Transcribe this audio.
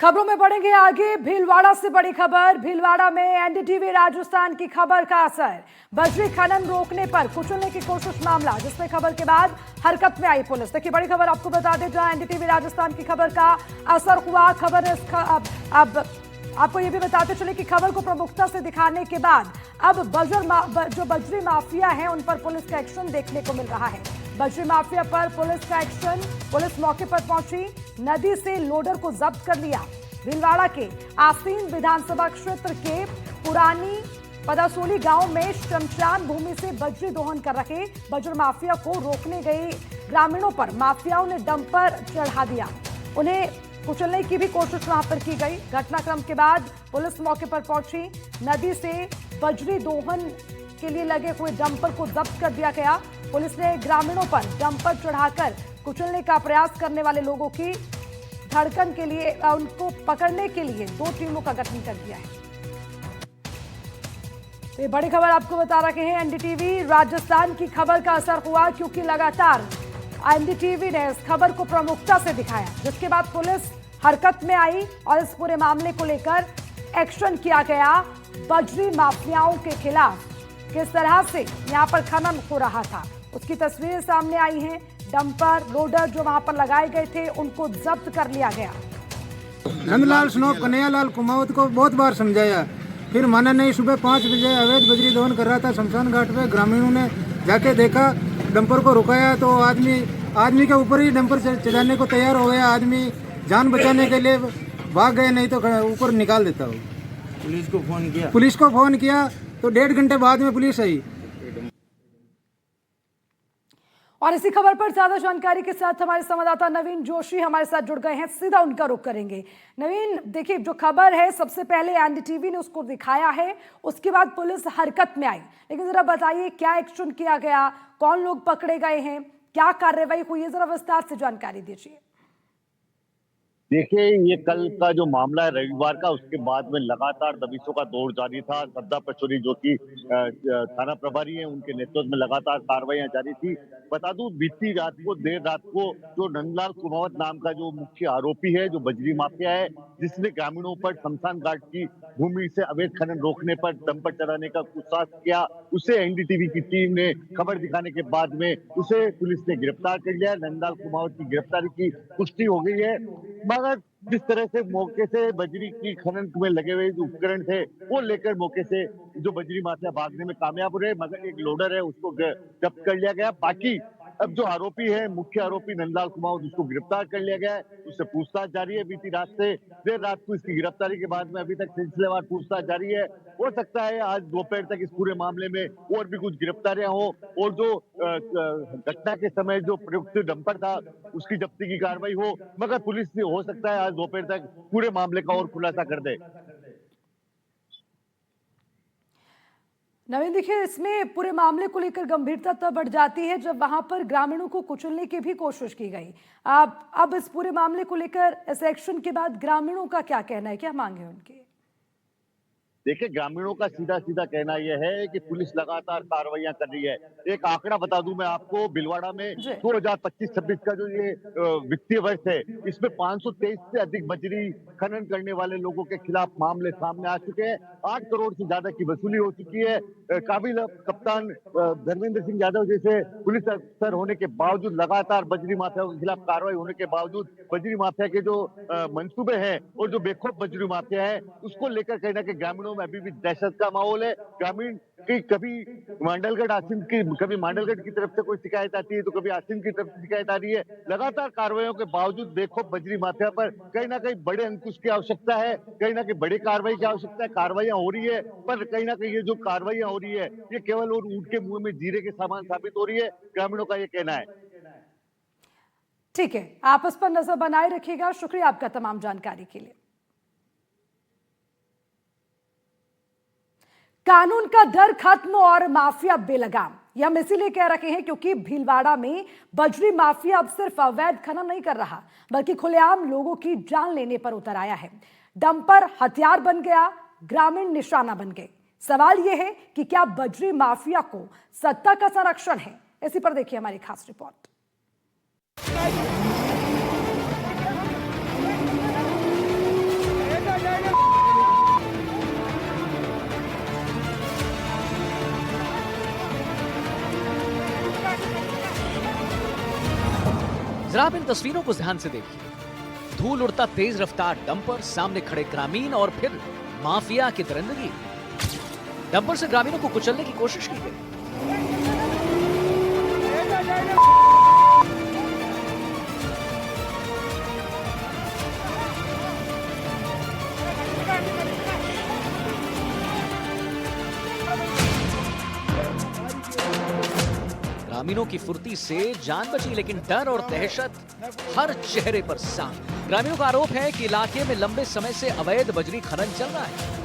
खबरों में बढ़ेंगे आगे। भीलवाड़ा से बड़ी खबर। भीलवाड़ा में एनडीटीवी राजस्थान की खबर का असर। बजरी खनन रोकने पर कुचलने की कोशिश मामला, जिसमें खबर के बाद हरकत में आई पुलिस। देखिए बड़ी खबर आपको बता दें, जहां एनडीटीवी राजस्थान की खबर का असर हुआ। खबर अब आपको ये भी बताते चले कि खबर को प्रमुखता से दिखाने के बाद अब जो बजरी माफिया है उन पर पुलिस का एक्शन देखने को मिल रहा है। बजरी माफिया पर पुलिस का एक्शन। पुलिस मौके पर पहुंची, नदी से लोडर को जब्त कर लिया। भीलवाड़ा के आसीन विधानसभा क्षेत्र के पुरानी पदासोली गांव में शमशान भूमि से बजरी दोहन कर रहे बजरी माफिया को रोकने गए ग्रामीणों पर माफियाओं ने डंपर चढ़ा दिया। उन्हें कुचलने की भी कोशिश वहां पर की गई। घटनाक्रम के बाद पुलिस मौके पर पहुंची, नदी से बजरी दोहन के लिए लगे हुए डंपर को जब्त कर दिया गया। पुलिस ने ग्रामीणों पर डंपर चढ़ाकर कुचलने का प्रयास करने वाले लोगों की धड़कन के लिए उनको पकड़ने के लिए 2 टीमों का गठन कर दिया है। तो ये बड़ी खबर आपको बता रहे हैं। एनडीटीवी राजस्थान की खबर का असर हुआ, क्योंकि लगातार एनडीटीवी ने इस खबर को प्रमुखता से दिखाया, जिसके बाद पुलिस हरकत में आई और इस पूरे मामले को लेकर एक्शन किया गया। बजरी माफियाओं के खिलाफ किस तरह से यहां पर खनन हो रहा था उसकी तस्वीरें सामने आई हैं। डंपर लोडर जो वहां पर लगाए गए थे उनको जब्त कर लिया गया। नंदलाल स्नोक कन्हैयालाल कुमावत को बहुत बार समझाया, फिर माना नहीं। सुबह 5 बजे अवैध बजरी दोहन कर रहा था शमशान घाट पे। ग्रामीणों ने जाके देखा, डंपर को रुकाया तो आदमी के ऊपर ही डंपर चढ़ाने को तैयार हो गया। आदमी जान बचाने के लिए भाग गए, नहीं तो ऊपर निकाल देता हो। पुलिस को फोन किया तो 1.5 घंटे बाद में पुलिस आई। और इसी खबर पर ज्यादा जानकारी के साथ हमारे संवाददाता नवीन जोशी हमारे साथ जुड़ गए हैं। सीधा उनका रुख करेंगे। नवीन, देखिए जो खबर है सबसे पहले एनडीटीवी ने उसको दिखाया है, उसके बाद पुलिस हरकत में आई, लेकिन जरा बताइए क्या एक्शन किया गया, कौन लोग पकड़े गए हैं, क्या कार्रवाई हुई है, जरा विस्तार से जानकारी दीजिए। देखिए, ये कल का जो मामला है रविवार का, उसके बाद में लगातार दबिशों का दौर जारी था। सद्दा पचौरी जो कि थाना प्रभारी हैं, उनके नेतृत्व में लगातार कार्रवाइयां जारी थी। बता दूं, बीती रात को देर रात को जो नंदलाल कुमावत नाम का जो मुख्य आरोपी है, जो बजरी माफिया है, जिसने ग्रामीणों पर शमशान घाट की भूमि से अवैध खनन रोकने पर डंपर चढ़ाने का कुशास किया, उसे एनडीटीवी की टीम ने खबर दिखाने के बाद में उसे पुलिस ने गिरफ्तार कर लिया। नंदलाल कुमावत की गिरफ्तारी की पुष्टि हो गई है। मगर जिस तरह से मौके से बजरी की खनन में लगे हुए जो उपकरण थे वो लेकर मौके से जो बजरी माफिया भागने में कामयाब रहे, मगर एक लोडर है उसको जब्त कर लिया गया। बाकी अब जो आरोपी है, मुख्य आरोपी नंदलाल कुमावत, उसको गिरफ्तार कर लिया गया है। उससे पूछताछ जारी है। बीती रात से देर रात को इसकी गिरफ्तारी के बाद में अभी तक सिलसिलेवार पूछताछ जारी है। हो सकता है आज दोपहर तक इस पूरे मामले में और भी कुछ गिरफ्तारियां हो और जो घटना के समय जो प्रयुक्त डंपर था उसकी जब्ती की कार्रवाई हो, मगर पुलिस ने हो सकता है आज दोपहर तक पूरे मामले का और खुलासा कर दे। नवीन, देखिए इसमें पूरे मामले को लेकर गंभीरता तब बढ़ जाती है जब वहां पर ग्रामीणों को कुचलने की भी कोशिश की गई। अब इस पूरे मामले को लेकर इस एक्शन के बाद ग्रामीणों का क्या कहना है, क्या मांगे उनकी? देखिए, ग्रामीणों का सीधा सीधा कहना यह है कि पुलिस लगातार कार्रवाइयां कर रही है। एक आंकड़ा बता दूं मैं आपको, भीलवाड़ा में 2025-26 का जो ये वित्तीय वर्ष है, इसमें 523 से अधिक बजरी खनन करने वाले लोगों के खिलाफ मामले सामने आ चुके हैं। 8 करोड़ से ज्यादा की वसूली हो चुकी है। काबिल कप्तान धर्मेंद्र सिंह यादव जैसे पुलिस अफसर होने के बावजूद, लगातार बजरी माफिया के खिलाफ कार्रवाई होने के बावजूद, बजरी माफिया के जो मंसूबे हैं और जो बेखौफ बजरी माफिया है, उसको लेकर कहीं ना कहीं ग्रामीणों में अभी भी दहशत का माहौल है। ग्रामीण की कभी मांडलगढ़ आसिम की, कभी मांडलगढ़ की तरफ से कोई शिकायत आती है तो कभी आसिम की तरफ से शिकायत आ रही है। लगातार कार्रवाइयों के बावजूद बेखौफ बजरी माफिया पर कहीं ना कहीं बड़े अंकुश की आवश्यकता है, कहीं ना कहीं बड़ी कार्रवाई की आवश्यकता है। कार्रवाइयां हो रही है, पर कहीं ना कहीं ये जो कार्रवाइयां हो रही है ये केवल और ऊंट के मुंह में जीरे के समान साबित हो रही है, ग्रामीणों का ये कहना है। ठीक है, आप इस पर नजर बनाए रखिएगा। शुक्रिया आपका तमाम जानकारी के लिए। कानून का डर खत्म और माफिया बेलगाम, ये हम इसीलिए कह रहे हैं क्योंकि भीलवाड़ा में बजरी माफिया अब सिर्फ अवैध खनन नहीं कर रहा, बल्कि खुलेआम लोगों की जान लेने पर उतर आया है। डंपर हथियार बन गया, ग्रामीण निशाना बन गए। सवाल यह है कि क्या बजरी माफिया को सत्ता का संरक्षण है? इसी पर देखिए हमारी खास रिपोर्ट। जरा आप इन तस्वीरों को ध्यान से देखिए। धूल उड़ता तेज रफ्तार डंपर, सामने खड़े ग्रामीण और फिर माफिया की दरिंदगी। डंपर से ग्रामीणों को कुचलने की कोशिश की गई। ग्रामीणों की फुर्ती से जान बची, लेकिन डर और दहशत हर चेहरे पर साफ। ग्रामीणों का आरोप है कि इलाके में लंबे समय से अवैध बजरी खनन चल रहा है।